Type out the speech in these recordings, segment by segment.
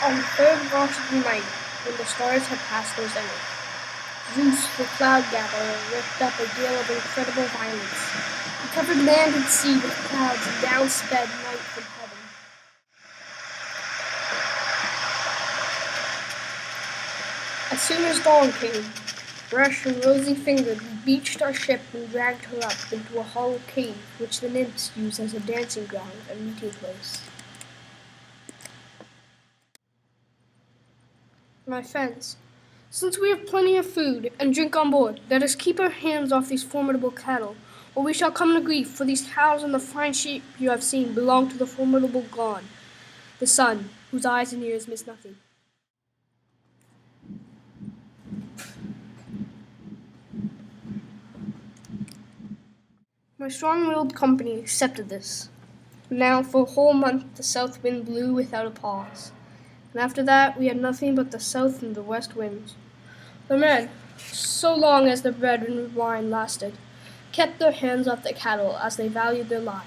On the third watch of the night, when the stars had passed those earth, Zeus, the cloud gatherer, ripped up a gale of incredible violence. He covered land and sea with clouds, and down sped night from heaven. As soon as dawn came, fresh and rosy-fingered, we beached our ship and dragged her up into a hollow cave which the nymphs use as a dancing ground and meeting place. My friends, since we have plenty of food and drink on board, let us keep our hands off these formidable cattle, or we shall come to grief, for these cows and the fine sheep you have seen belong to the formidable god, the sun, whose eyes and ears miss nothing. My strong-willed company accepted this. Now for a whole month the south wind blew without a pause, and after that we had nothing but the south and the west winds. The men, so long as the bread and wine lasted, kept their hands off the cattle as they valued their lives.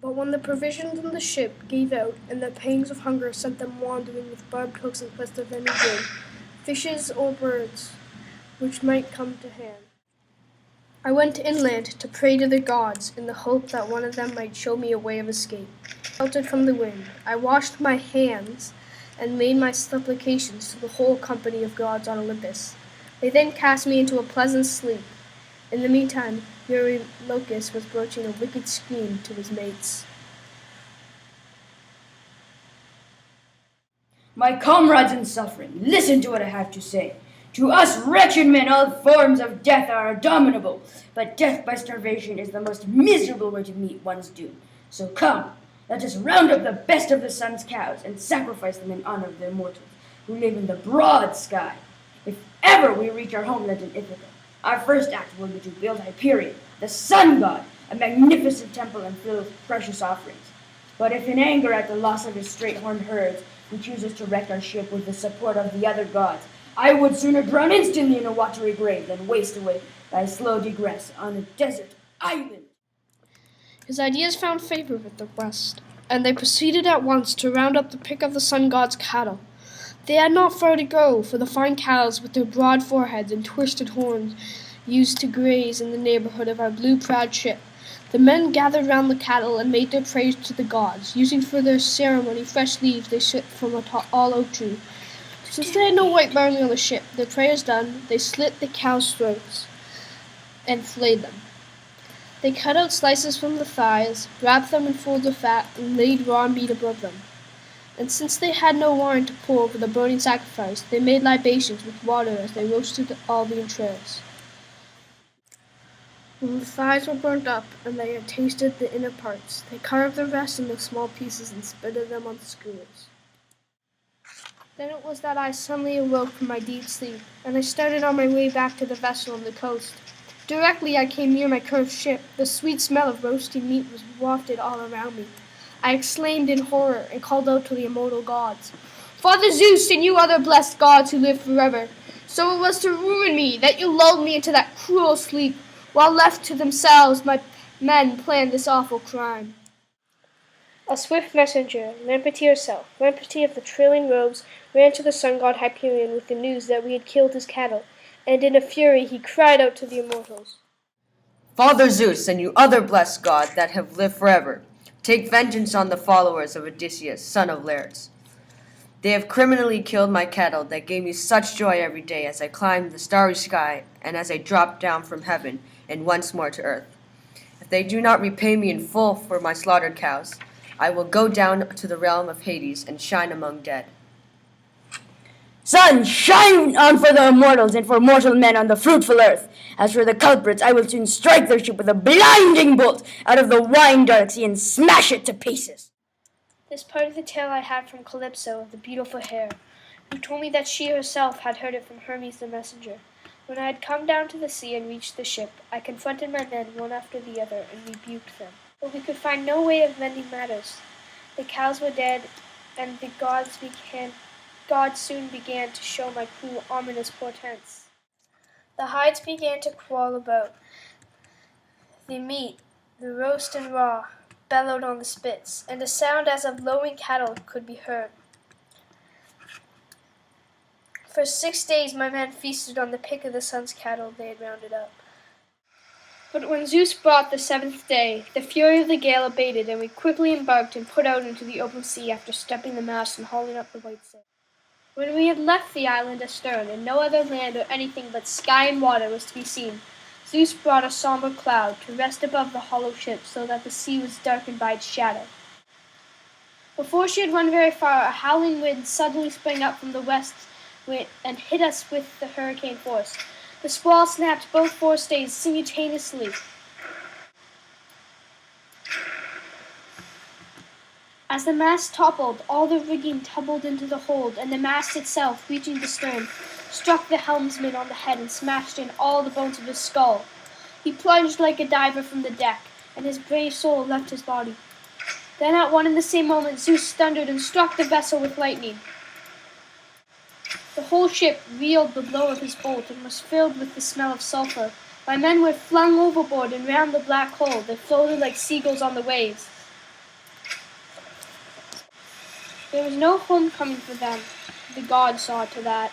But when the provisions in the ship gave out and the pangs of hunger sent them wandering with barbed hooks in quest of any game, fishes or birds, which might come to hand, I went inland to pray to the gods in the hope that one of them might show me a way of escape. Sheltered from the wind, I washed my hands and made my supplications to the whole company of gods on Olympus. They then cast me into a pleasant sleep. In the meantime, Eurylochus was broaching a wicked scheme to his mates. My comrades in suffering, listen to what I have to say. To us wretched men, all forms of death are abominable, but death by starvation is the most miserable way to meet one's doom. So come, let us round up the best of the sun's cows and sacrifice them in honor of the immortals who live in the broad sky. If ever we reach our homeland in Ithaca, our first act will be to build Hyperion, the sun god, a magnificent temple and filled with precious offerings. But if in anger at the loss of his straight-horned herds, he chooses to wreck our ship with the support of the other gods, I would sooner drown instantly in a watery grave than waste away by slow degress on a desert island. His ideas found favor with the rest, and they proceeded at once to round up the pick of the sun god's cattle. They had not far to go, for the fine cows with their broad foreheads and twisted horns used to graze in the neighborhood of our blue-prowed ship. The men gathered round the cattle and made their praise to the gods, using for their ceremony fresh leaves they shipped from a tall oak tree. Since they had no white barley on the ship, their prayers done, they slit the cows' throats and flayed them. They cut out slices from the thighs, wrapped them in folds of fat, and laid raw meat above them. And since they had no wine to pour over the burning sacrifice, they made libations with water as they roasted all the entrails. When the thighs were burnt up, and they had tasted the inner parts, they carved the rest into small pieces and spitted them on the skewers. Then it was that I suddenly awoke from my deep sleep, and I started on my way back to the vessel on the coast. Directly I came near my cursed ship, the sweet smell of roasting meat was wafted all around me. I exclaimed in horror and called out to the immortal gods, "Father Zeus and you other blessed gods who live forever, so it was to ruin me that you lulled me into that cruel sleep, while left to themselves my men planned this awful crime." A swift messenger, Lampeter herself, Lampeter of the trailing robes, ran to the sun god Hyperion with the news that we had killed his cattle, and in a fury he cried out to the immortals, Father Zeus and you other blessed gods that have lived forever, take vengeance on the followers of Odysseus, son of Laertes. They have criminally killed my cattle that gave me such joy every day as I climbed the starry sky and as I dropped down from heaven and once more to earth. If they do not repay me in full for my slaughtered cows, I will go down to the realm of Hades and shine among dead. Sun, shine on for the immortals and for mortal men on the fruitful earth. As for the culprits, I will soon strike their ship with a blinding bolt out of the wine-dark sea and smash it to pieces. This part of the tale I had from Calypso of the beautiful hair, who told me that she herself had heard it from Hermes the messenger. When I had come down to the sea and reached the ship, I confronted my men one after the other and rebuked them. But we could find no way of mending matters. The cows were dead, and the gods soon began to show my crew ominous portents. The hides began to crawl about. The meat, the roast and raw, bellowed on the spits, and a sound as of lowing cattle could be heard. For 6 days my men feasted on the pick of the sun's cattle they had rounded up. But when Zeus brought the 7th day, the fury of the gale abated, and we quickly embarked and put out into the open sea after stepping the mast and hauling up the white sail. When we had left the island astern, and no other land or anything but sky and water was to be seen, Zeus brought a somber cloud to rest above the hollow ship so that the sea was darkened by its shadow. Before she had run very far, a howling wind suddenly sprang up from the west and hit us with the hurricane force. The squall snapped both forestays simultaneously. As the mast toppled, all the rigging tumbled into the hold, and the mast itself, reaching the stern, struck the helmsman on the head and smashed in all the bones of his skull. He plunged like a diver from the deck, and his brave soul left his body. Then at one and the same moment Zeus thundered and struck the vessel with lightning. The whole ship reeled the blow of his bolt and was filled with the smell of sulfur. My men were flung overboard and round the black hole. They floated like seagulls on the waves. There was no homecoming for them. The gods saw to that.